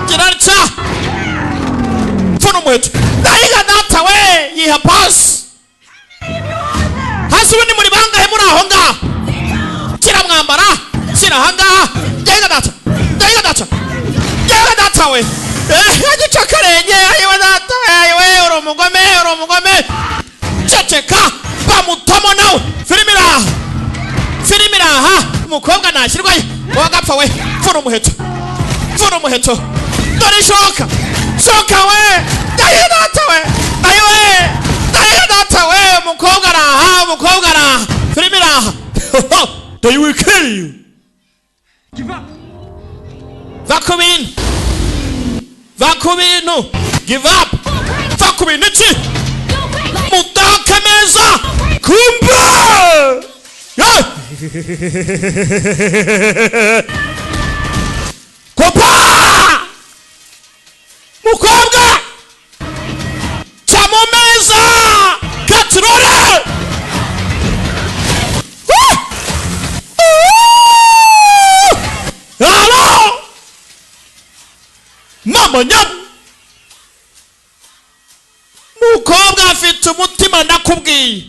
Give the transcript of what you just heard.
Girarcha Funo mwetu Daiga data we Yiha pass Hasi wini muri banga hemura honga Chira mwambara Chira hanga Daiga data Daiga data Daiga data we Haji chakarenye Ayiwa data we Ayiwe urumugome Checheka Bamutomo nawe Firimira ha Mukobwa nashirwa Wagapfa we Funo muheto Dore shoka we Daiga data we Ayiwe Daiga data we Mukobwa na Firimira They will kill you. Give up. Vakubin no. Give up. Vakubin nichi. Mutaka meza. Kumba. Kopa. Mukobwa. Chamomeza. Katrora. Hello. Mama nyam. Mukobwa afite umutima ndakubwiye.